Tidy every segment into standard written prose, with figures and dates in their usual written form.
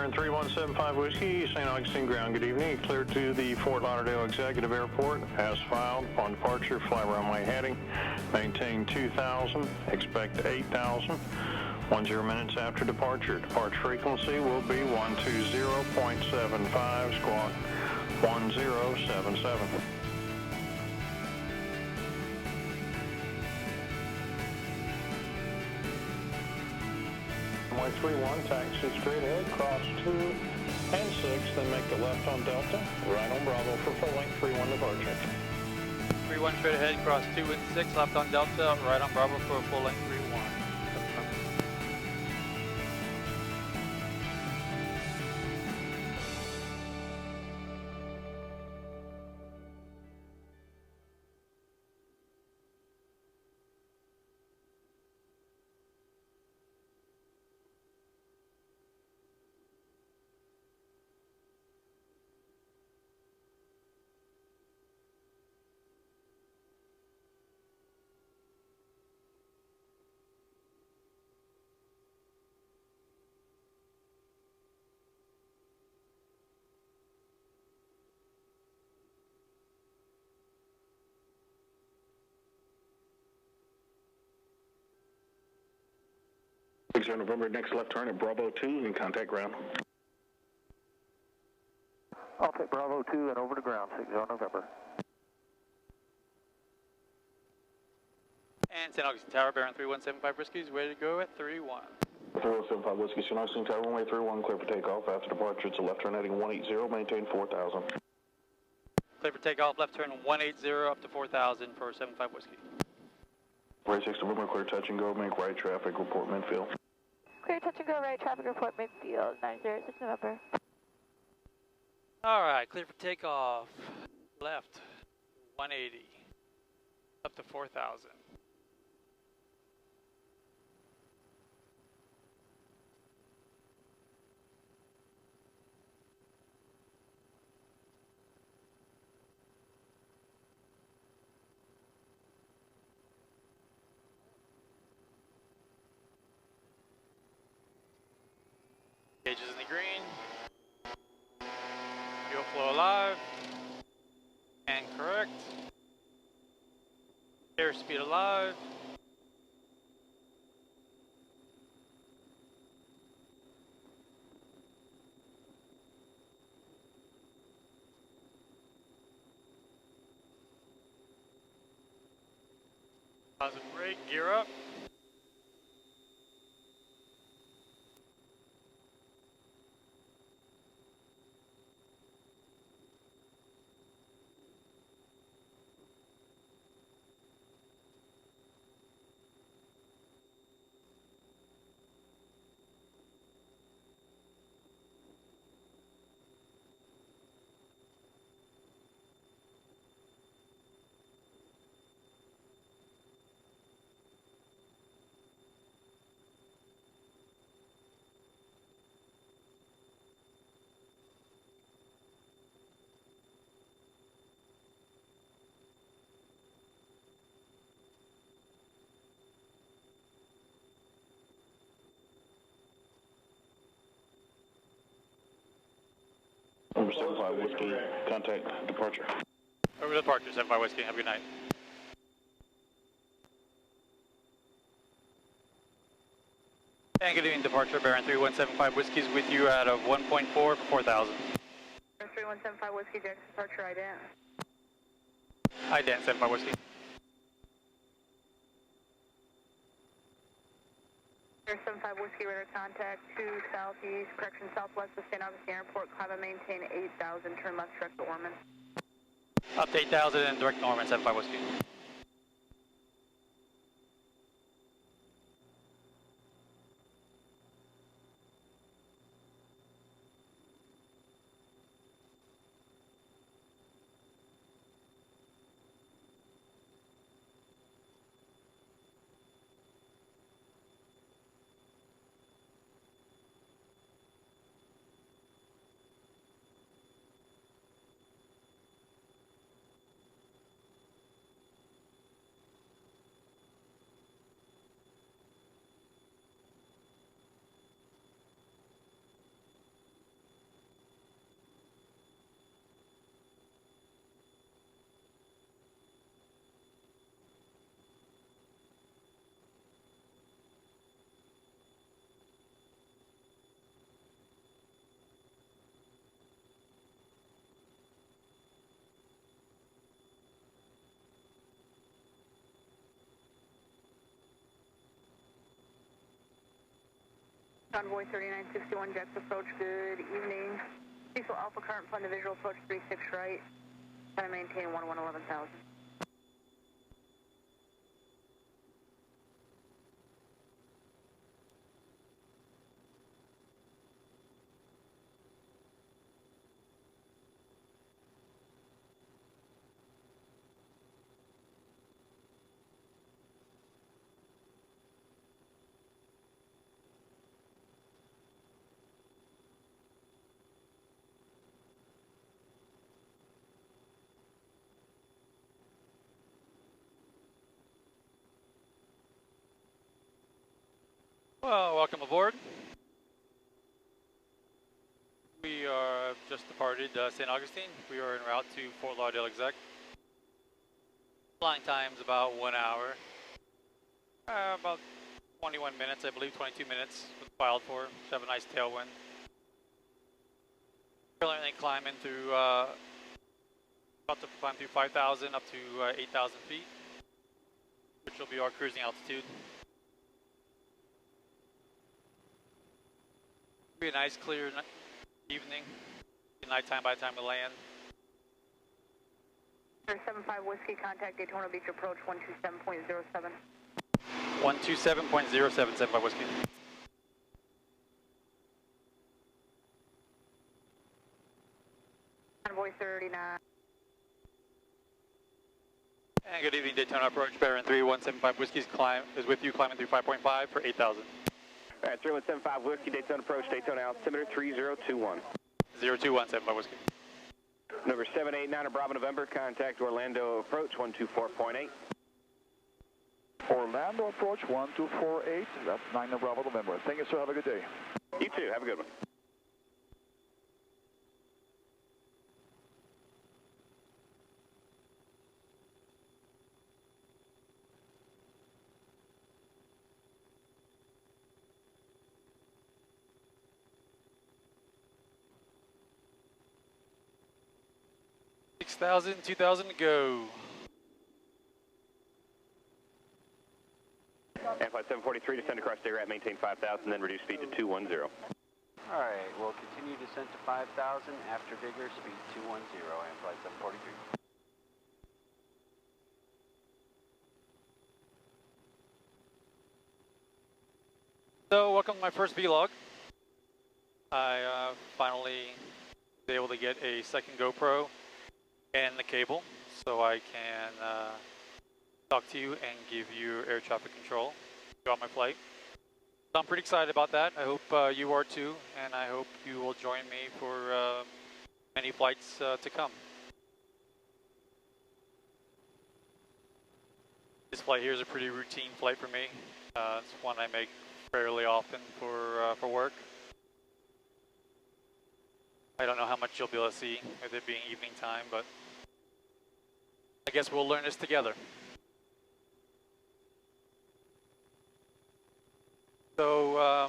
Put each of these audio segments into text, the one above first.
Baron 3175 Whiskey, St. Augustine ground. Good evening. Cleared to the Fort Lauderdale Executive Airport. As filed. On departure, fly runway heading. Maintain 2,000. Expect 8,000. 10 minutes after departure. Departure frequency will be 120.75, squawk 1077. Runway 31, taxi straight ahead, cross 2 and 6, then make the left on Delta, right on Bravo for full length 31 departure. 31 straight ahead, cross 2 and 6, left on Delta, right on Bravo for full length 31. November, next left turn at Bravo 2 and contact ground. I'll take Bravo 2 and over to ground, 60 November. And St. Augustine Tower, Baron 3175 Whiskey is ready to go at 31. 3175 Whiskey, St. Augustine Tower, runway 31, clear for takeoff. After departure, it's a left turn heading 180, maintain 4,000. Clear for takeoff, left turn 180 up to 4,000 for 75 Whiskey. Right 6 November, clear touch and go, make right traffic, report midfield. Clear touch and go, right traffic report midfield, 906 November. Alright, clear for takeoff. Left, 180. Up to 4,000. Gauges in the green. Fuel flow alive. And correct. Airspeed alive. Positive brake, gear up. Number 75 Whiskey, contact departure. Over to departure, 75 Whiskey, have a good night. And good evening, departure, Baron 3175 Whiskey is with you out of 1.4 for 4,000. 3175 Whiskey, Jackson departure, ident. Ident, 75 Whiskey. Air 75 Whiskey, radar contact 2 southeast, correction southwest of St. Augustine Airport, climb and maintain 8,000, turn left direct to Ormond. Up to 8,000 and direct Norman, 75 Whiskey. Convoy 3961, Jets approach, good evening. Diesel Alpha current fund to visual approach 36 right. Trying to maintain 11,000. Well, welcome aboard. We are just departed St. Augustine. We are en route to Fort Lauderdale Exec. Flying time's about 1 hour. About 21 minutes, I believe, 22 minutes was filed for. Should have a nice tailwind. Currently climbing through, about to climb through 5,000 up to 8,000 feet, which will be our cruising altitude. Be a nice clear evening, nighttime by the time we land. 75 Whiskey, contact Daytona Beach approach 127.07. 127.07, 75 Whiskey. Convoy 39. And good evening, Daytona approach, Baron 3175 Whiskey is with you, climbing through 5.5 for 8,000. All right, 3175 Whiskey, Daytona approach, Daytona altimeter 3021. 021, 75 Whiskey. Number 789 of Bravo November, contact Orlando approach 124.8. Orlando approach 1248, that's 9 of Bravo November. Thank you, sir. Have a good day. You too. Have a good one. $6,000, $2,000 to go. And flight 743, descend across day right, maintain 5,000, then reduce speed to 210. All right, we'll continue descent to 5,000 after vigor, speed 210, and flight 743. So, welcome to my first vlog. I finally was able to get a second GoPro and the cable, so I can talk to you and give you air traffic control throughout my flight. So I'm pretty excited about that. I hope you are too, and I hope you will join me for many flights to come. This flight here is a pretty routine flight for me. It's one I make fairly often for work. I don't know how much you'll be able to see with it being evening time, but I guess we'll learn this together. So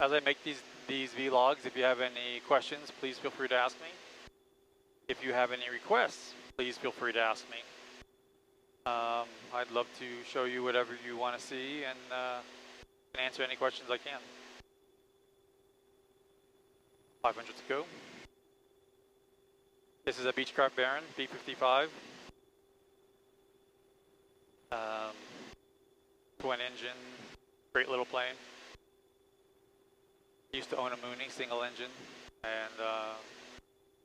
as I make these vlogs, if you have any questions, please feel free to ask me. If you have any requests, please feel free to ask me. I'd love to show you whatever you want to see and answer any questions I can. 500 to go. This is a Beechcraft Baron, B55. Twin engine, great little plane. Used to own a Mooney single engine, and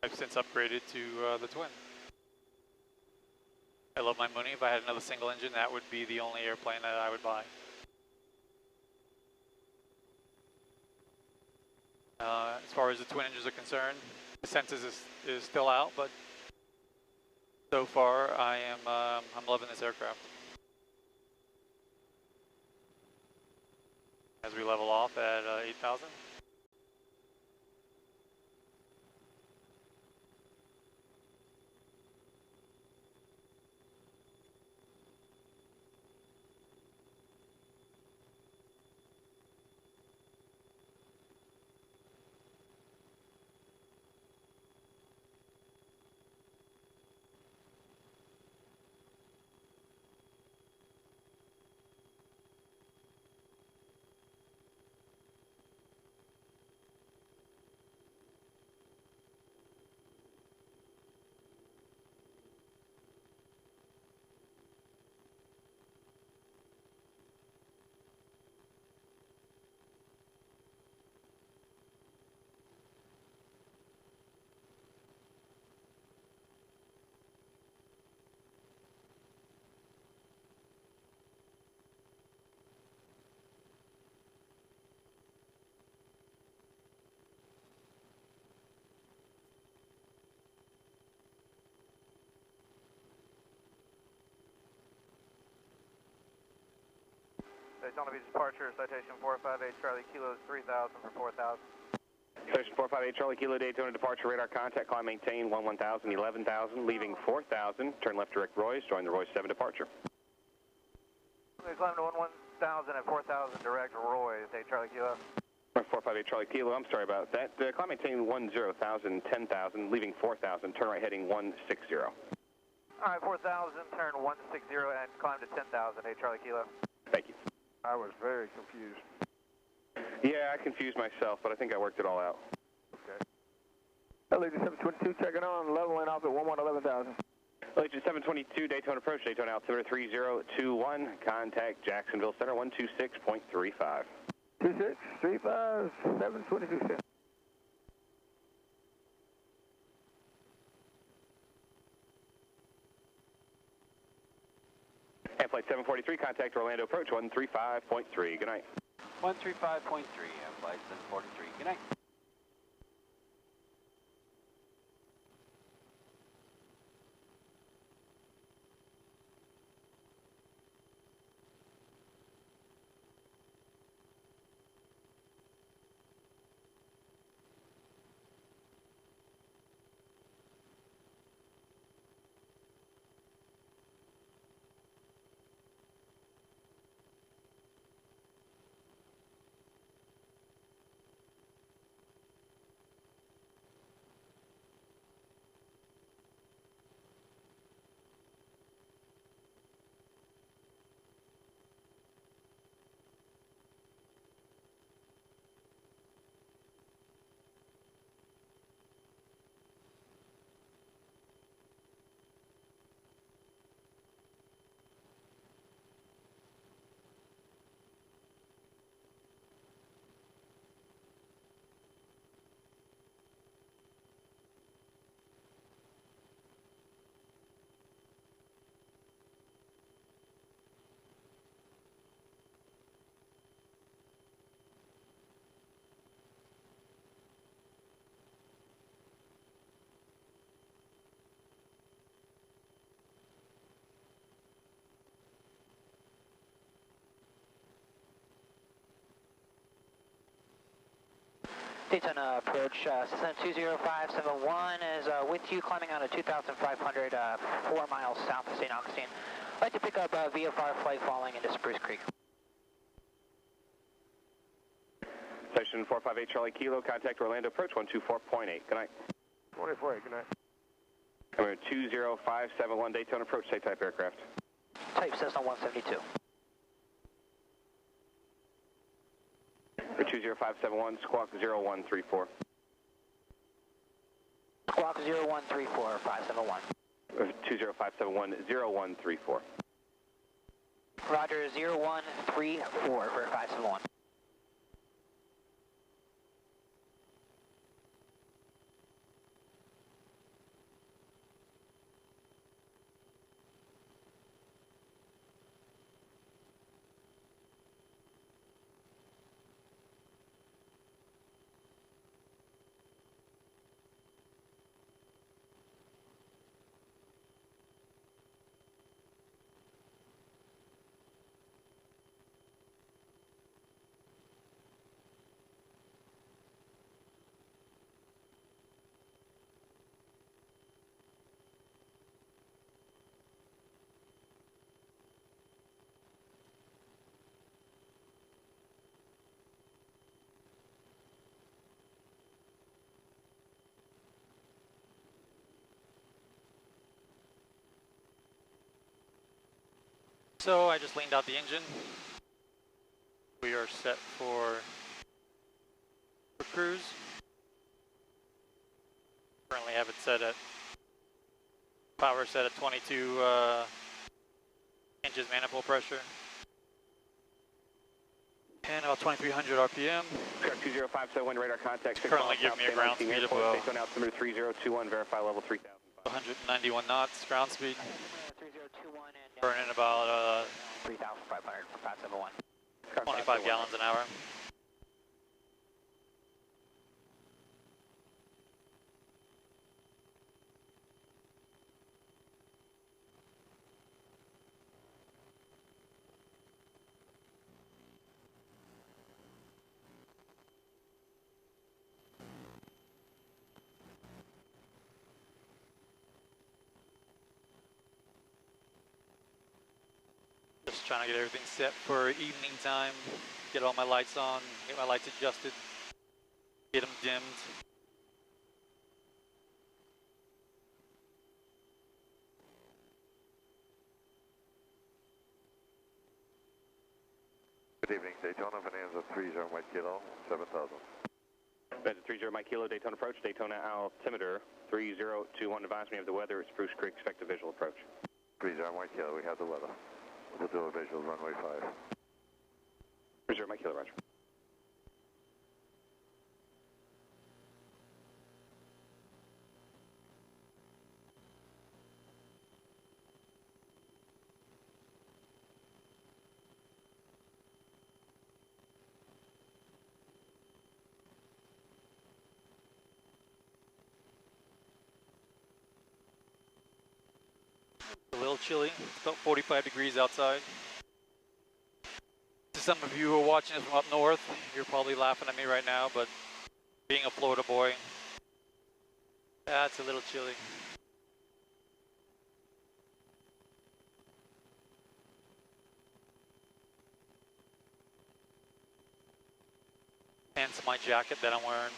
I've since upgraded to the twin. I love my Mooney. If I had another single engine, that would be the only airplane that I would buy. As far as the twin engines are concerned, the census is still out, but so far I'm loving this aircraft. As we level off at 8,000. Daytona Beach departure, citation 458 Charlie Kilo is 3,000 for 4,000. Citation 458 Charlie Kilo Daytona departure radar contact, climb maintain 11,000, 11,000, leaving 4,000, turn left direct Royce, join the Royce 7 departure. We climb to 11,000 at 4,000 direct Royce, Charlie Kilo. 458 Charlie Kilo, I'm sorry about that. Climb maintain 10,000, 10,000, leaving 4,000, turn right heading 160. All right, 4,000, turn 160 and climb to 10,000, Charlie Kilo. Thank you. I was very confused. Yeah, I confused myself, but I think I worked it all out. Okay. Allegiant 722 checking on, leveling off at 11,000. Allegiant 722, Daytona approach, Daytona altimeter 3021, contact Jacksonville Center 126.35. 2635, 722 cents. And flight 743, contact Orlando approach 135.3. Good night. 135.3 on flight 743. Good night. Daytona approach, Cessna 20571 is with you, climbing on a 2,500, 4 miles south of St. Augustine. I'd like to pick up VFR flight falling into Spruce Creek. Station 458 Charlie Kilo, contact Orlando approach 124.8. Good night. 24.8, good night. Number 20571 Daytona approach, state type aircraft. Type Cessna 172. For 20571, squawk 0134. Squawk 0134, 571. 20571, 0134. Roger, 0134 for 571. So I just leaned out the engine. We are set for cruise. Currently have it set at power set at 22 inches manifold pressure. And about 2,300 RPM. Shark 20571 radar contact. Currently giving me a ground speed of Daytona altimeter 3021, verify level 3000. 191 knots ground speed. 3021 and Burning about 3,500 for 571. 25 gallons an hour. trying to get everything set for evening time, get all my lights on, get my lights adjusted, get them dimmed. Good evening, Daytona, Bonanza 30 Mike Kilo, 7,000. That's 30 Mike Kilo, Daytona approach, Daytona altimeter 3021. Advise me of the weather at Spruce Creek, expect a visual approach. 30 Mike Kilo, we have the weather. We'll do a visual runway 5. 30 Mike Kilo, roger. A little chilly, it's about 45 degrees outside. To some of you who are watching us from up north, you're probably laughing at me right now, but being a Florida boy, that's a little chilly. Hence my jacket that I'm wearing.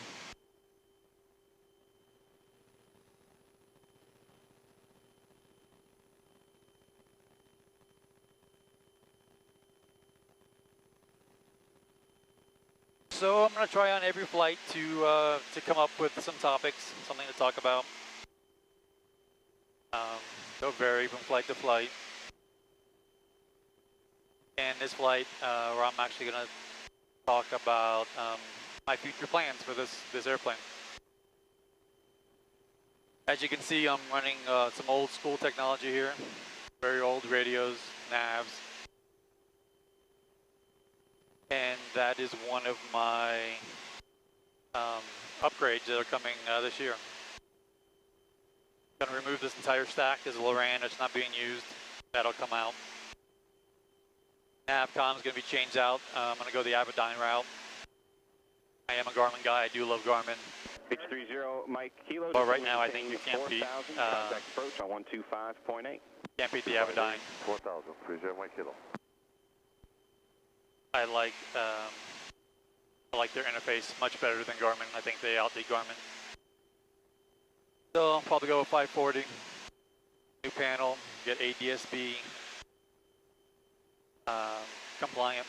So I'm going to try on every flight to come up with some topics, something to talk about. They'll vary from flight to flight. And this flight, where I'm actually going to talk about my future plans for this airplane. As you can see, I'm running some old school technology here, very old radios, navs. And that is one of my upgrades that are coming this year. Going to remove this entire stack. There's a Loran that's not being used. That'll come out. Navcom is going to be changed out. I'm going to go the Avionics route. I am a Garmin guy. I do love Garmin. Beech 30 Mike Kilo. But right now I think you can't beat contact approach on 125.8. Can't beat the Avionics. 4,000, 30 Mike Kilo. I like their interface much better than Garmin. I think they outdid Garmin. So I'll probably go with 540. New panel, get ADSB compliant,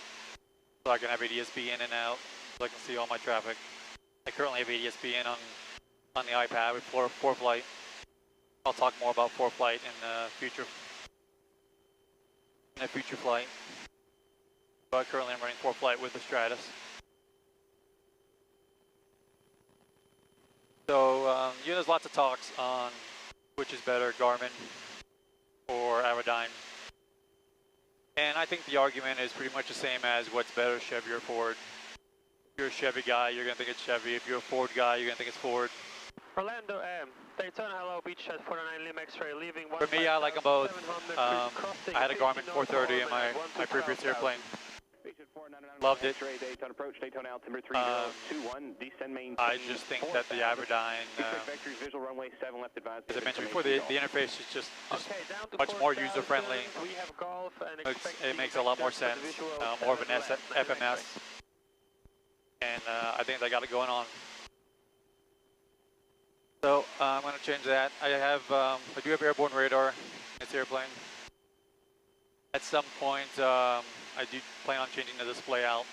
so I can have ADSB in and out, so I can see all my traffic. I currently have ADSB in on the iPad with 4Flight. I'll talk more about 4Flight in a future flight. But currently I'm running 4Flight with the Stratus. So there's lots of talks on which is better, Garmin or Avionics. And I think the argument is pretty much the same as what's better, Chevy or Ford. If you're a Chevy guy, you're going to think it's Chevy. If you're a Ford guy, you're going to think it's Ford. Orlando Daytona, hello, Beach at 49 Lima X-ray, leaving. For me, I like them both. I had a Garmin 430 in my previous airplane. Loved it. Daytona approach, Daytona altimeter 3021, descend main. I just think that the Avionics, visual runway 7 left advance. as I mentioned before, the interface is just much more user friendly. It makes a lot more sense, more of an FMS, and I think they got it going on. So I'm going to change that. I do have airborne radar in this airplane. At some point, I do plan on changing the display out.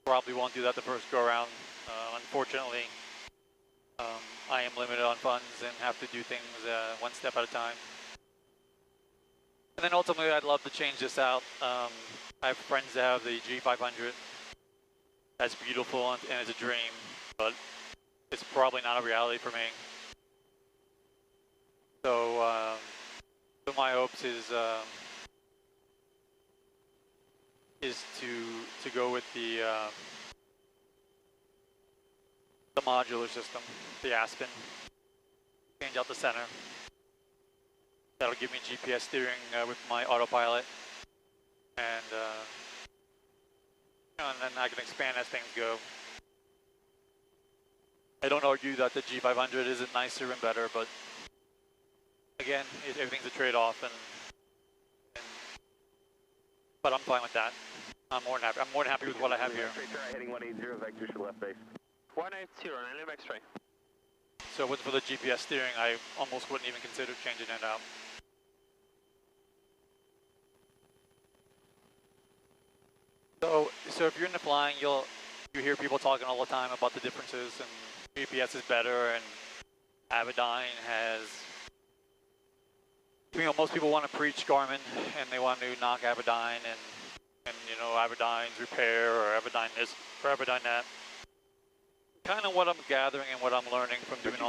Probably won't do that the first go around. Unfortunately, I am limited on funds and have to do things one step at a time. And then ultimately, I'd love to change this out. I have friends that have the G500. That's beautiful and it's a dream, but it's probably not a reality for me. So, so my hopes is to go with the modular system, the Aspen. Change out the center. That'll give me GPS steering with my autopilot, and then I can expand as things go. I don't argue that the G500 isn't nicer and better, but again, everything's a trade-off, and but I'm fine with that. I'm more than happy with what I have here. Straight try heading 180, vectors to left base. 180, 9 X-ray. So for the GPS steering, I almost wouldn't even consider changing it out. So if you're into flying, you hear people talking all the time about the differences, and GPS is better, and Avidyne has. You know, most people want to preach Garmin, and they want to knock Avidyne, and you know, Avidyne's repair or Avidyne this or Avidyne that. Kind of what I'm gathering and what I'm learning from doing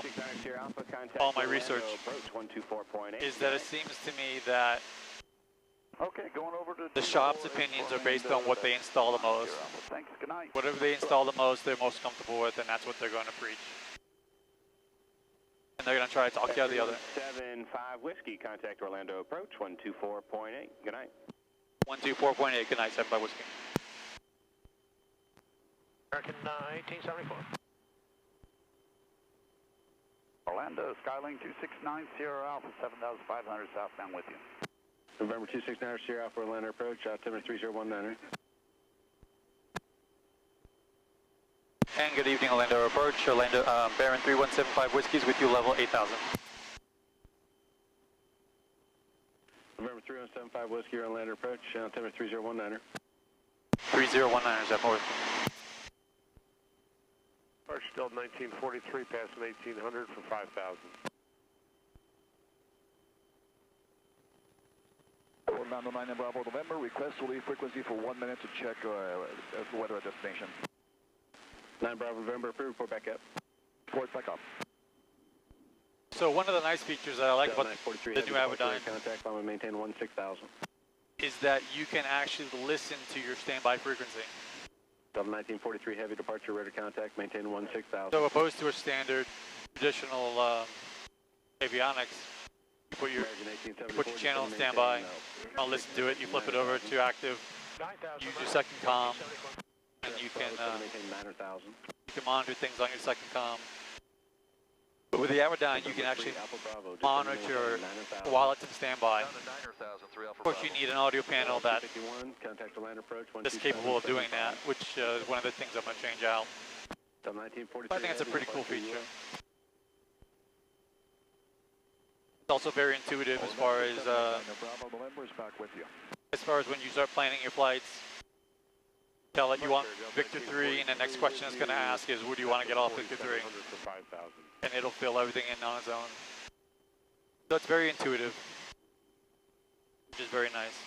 all my research is that it seems to me that the shop's opinions are based on what they install the most. Whatever they install the most, they're most comfortable with, and that's what they're going to preach. And they're going to try to talk you out of the other. 75 Whiskey, contact Orlando approach, 124.8. Good night. 124.8, good night, 75 Whiskey. American 1874. Orlando, Skylink 269 Sierra Alpha, 7,500 southbound with you. November 269 Sierra Alpha, Orlando approach, altimeter 3019. And good evening, Orlando approach, Orlando Baron 3175 Whiskies with you, level 8000. November 3175 Whiskey, Orlando approach, altimeter 3019. 3019 is that more? Arch Delta 1943, passing 1800 for 5,000. Orlando 9 and Bravo November, request to leave frequency for 1 minute to check the weather at destination. 9 Bravo November, approved, report back up. Report back up. So one of the nice features that I like about the new Avidyne contact, I'm going to maintain 16,000. is that you can actually listen to your standby frequency. Delta 1943, heavy departure, radar contact, maintain 16,000. So opposed to a standard, traditional Avionics, you put your channel on standby, I'll listen to it, you flip it over to active, use your second comm, and you can monitor things on your second comm. But with the Avidyne, you can actually monitor while it's in standby. Of course, you need an audio panel that is capable of doing that, which is one of the things I'm going to change out. But I think that's a pretty cool feature. It's also very intuitive as far as when you start planning your flights. Tell it you want Victor 3, and the next question it's going to ask is, where do you want to get off Victor 3? And it'll fill everything in on its own. So it's very intuitive, which is very nice.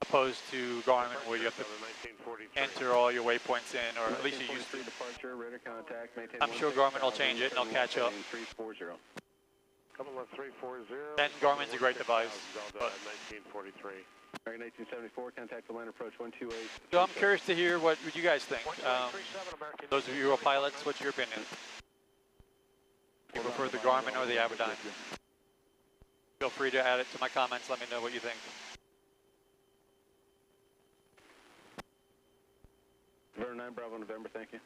Opposed to Garmin, where you have to enter all your waypoints in, or at least you used to. I'm sure Garmin will change it and they'll catch up. And Garmin's a great device. But 1874, contact the line approach 128. So I'm curious to hear what you guys think. Those of you who are pilots, what's your opinion? Do you prefer the Garmin or the Avidyne? Feel free to add it to my comments. Let me know what you think. November 9 Bravo November, thank you.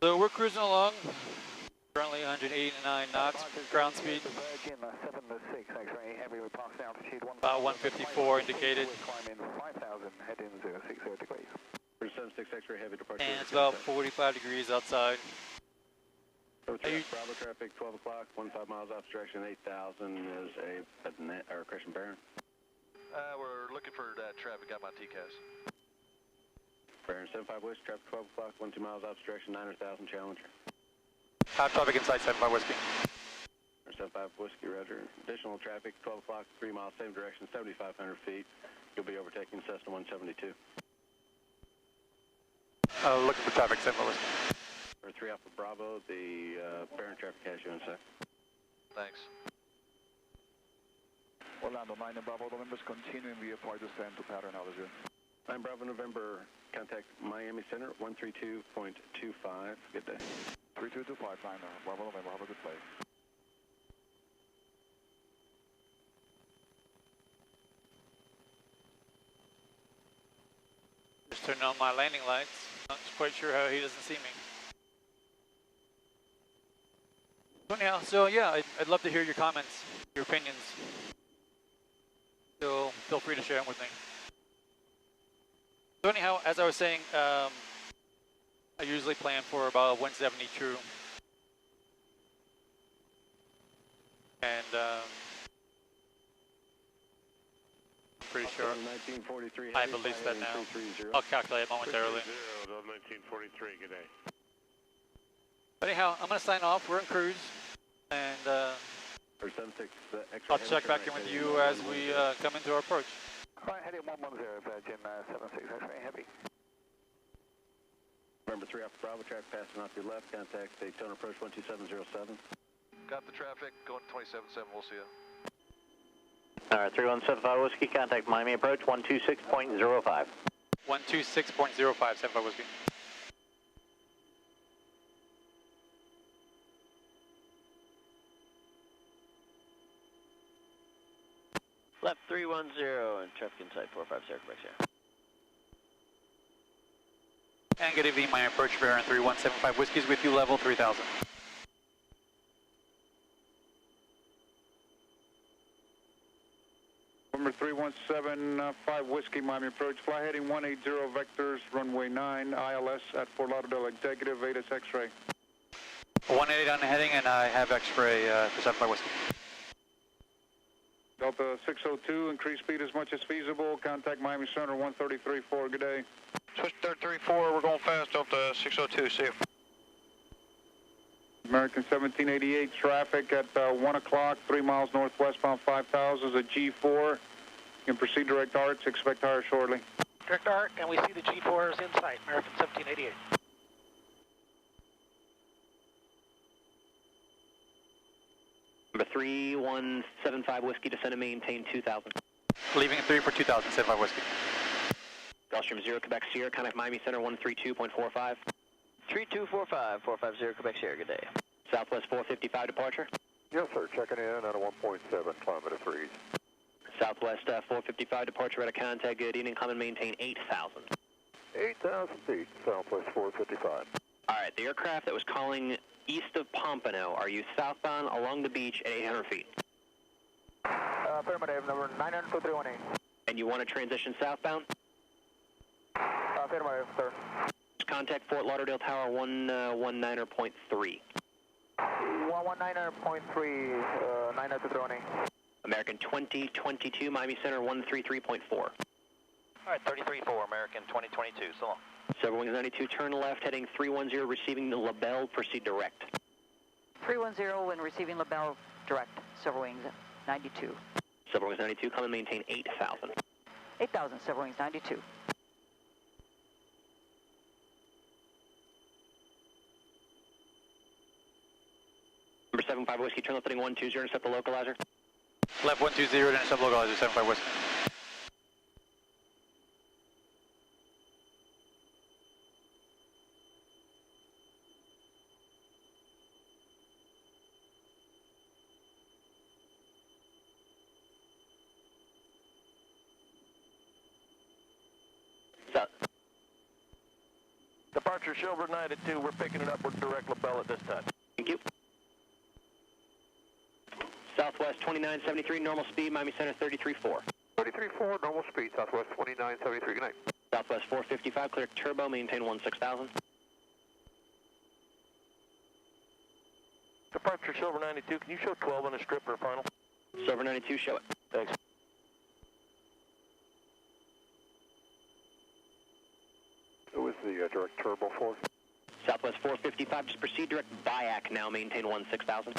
So we're cruising along. Currently 189 knots, ground speed. About 154 indicated. And it's about 45 degrees outside. Bravo traffic, 12 o'clock, 15 miles off direction, 8,000 is a Christian Baron. We're looking for traffic, got my TCAS. Baron 75 West, traffic 12 o'clock, 12 miles off direction, 900,000 Challenger. Hot traffic inside 75 Whiskey. 75 Whiskey, roger. Additional traffic, 12 o'clock, 3 miles, same direction, 7,500 feet. You'll be overtaking Cessna 172. Looking for traffic, 75 Whiskey. For 3 Alpha Bravo, the Baron traffic has you in sec. Thanks. Orlando 9 and Bravo November's continuing VFR descent to pattern altitude. 9 Bravo November, contact Miami Center, 132.25. Good day. 3225, 9 Bravo November, have a good day. Just turning on my landing lights. Not quite sure how he doesn't see me. So anyhow, so yeah, I'd love to hear your comments, your opinions. So feel free to share them with me. So anyhow, as I was saying, I usually plan for about 172. And I'm pretty sure I have at least that now. I'll calculate momentarily. 1943, good day. But anyhow, I'm going to sign off. We're in cruise. And I'll check back in with you as we come into our approach. Alright, heading 110, Virgin 76 X-ray heavy. Number 3 off Bravo, traffic passing off your left, contact Daytona approach 12707. Got the traffic, going 27.7, we'll see you. Alright, 3175 Whiskey, contact Miami approach 126.05. 126.05, 75 Whiskey. Left 310 and traffic inside 450, correct, sir. And good evening, my approach Baron 3175 Whiskey's with you, level 3000. Number 3175 Whiskey, Miami approach, fly heading 180 vectors, runway 9, ILS at Fort Lauderdale Executive, ATC X-ray. 180 on the heading, and I have X-ray for 75 Whiskey. Delta 602, increase speed as much as feasible, contact Miami Center 133.4, good day. Switch 33.4, we're going fast, Delta 602, see you. American 1788, traffic at 1 o'clock, 3 miles northwestbound 5000 is a G4. You can proceed direct arcs, expect higher shortly. Direct arc, and we see the G4s in sight, American 1788. Number 3175 Whiskey, descend and maintain 2000. Leaving at 3 for 2000, 75 Whiskey. Gulfstream 0, Quebec Sierra, contact Miami Center 132.45. 3245, 450 Quebec Sierra, good day. Southwest 455 departure. Yes, sir, checking in at a 1.7, climate of 3. Southwest 455 departure at a contact, good evening, come and maintain 8,000. 8,000 feet, Southwest 455. Alright, the aircraft that was calling east of Pompano, are you southbound along the beach at 800 feet? Affirmative, number 92318. And you want to transition southbound? Affirmative, sir. Contact Fort Lauderdale Tower 119.3. 119.3, 92318. American 2022, Miami Center 133.4. Alright, 33.4, American 2022, so long. Silver Wings 92, turn left, heading 310, receiving the LaBelle, proceed direct. 310 when receiving LaBelle, direct, Silver Wings 92. Silver Wings 92, come and maintain 8,000. 8,000, Silver Wings 92. Number 75 Whiskey, turn left heading 120, intercept the localizer. Left 120 to intercept localizer, 75 Whiskey. Departure Silver 92, we're picking it up with direct LaBelle at this time. Thank you. Southwest 2973, normal speed, Miami Center 33.4. 33.4, normal speed, Southwest 2973, good night. Southwest 455, clear turbo, maintain 16,000. Departure Silver 92, can you show 12 on the strip for final? Silver 92, show it. Thanks. Who is the direct turbo for? Southwest 455, just proceed direct Bayak now, maintain 16,000.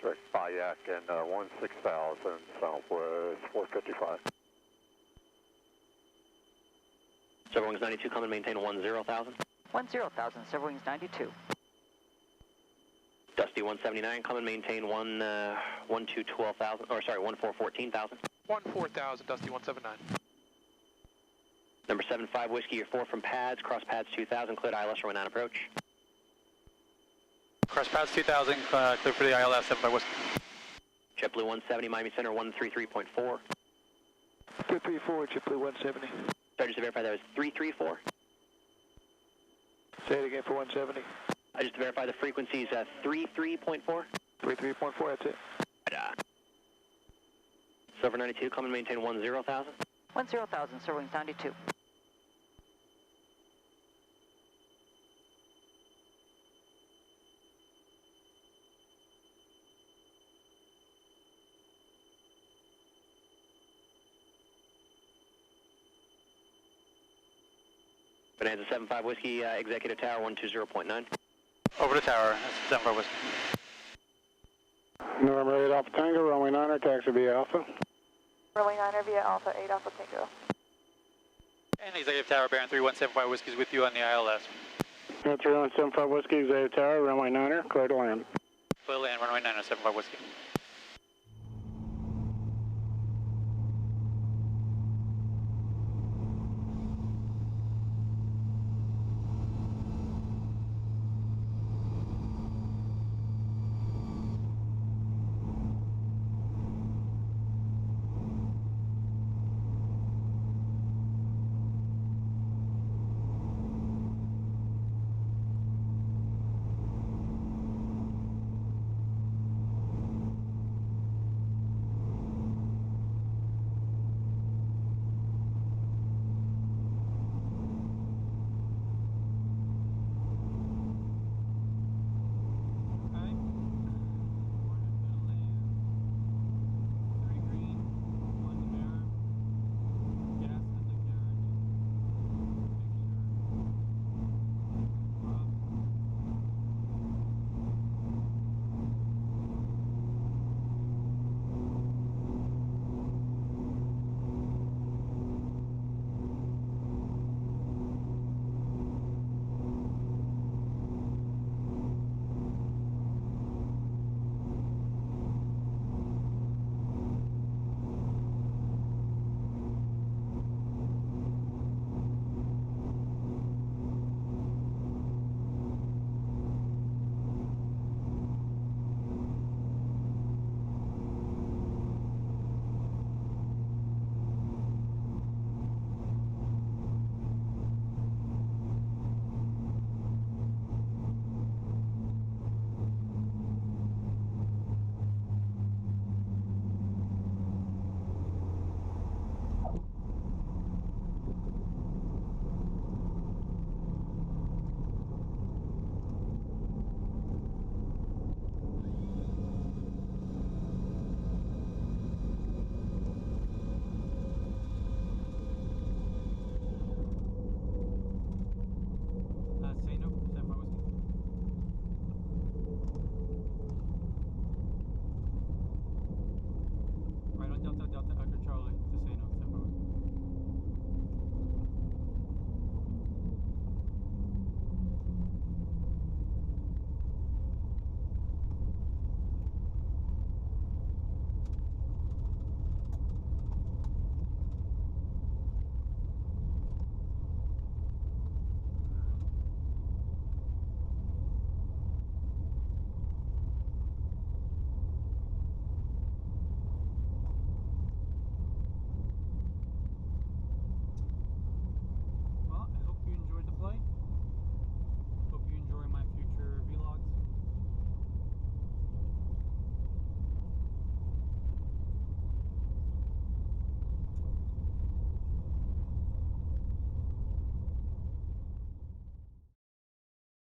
Direct Bayak and 16,000, Southwest 455. Silver Wings 92, come and maintain 10,000. 10,000, Silver Wings 92. Dusty 179, come and maintain 14,000. 14,000, Dusty 179. Number 75 Whiskey, you're 4 from pads, cross pads 2,000, cleared ILS runway 9 approach. Cross pads 2000, clear for the ILS, 75 Whiskey. JetBlue 170, Miami Center 133.4. 234, JetBlue 170. Sorry, just to verify that was 334? Say it again for 170. Just to verify the frequency is 33.4? 33.4, that's it. Silver 92, come and maintain 10,000. 10,000, Silver Wings 92. Bonanza 75 Whiskey, Executive Tower 120.9. Over to tower, 75 Whiskey. November 8 Alpha Tango, runway 9er, taxi via Alpha. Runway 9er via Alpha, 8 Alpha Tango. And Executive Tower, Baron 3175 Whiskey is with you on the ILS. 3175 Whiskey, Executive Tower, runway 9er, clear to land. Clear to land, runway 9er, 75 Whiskey.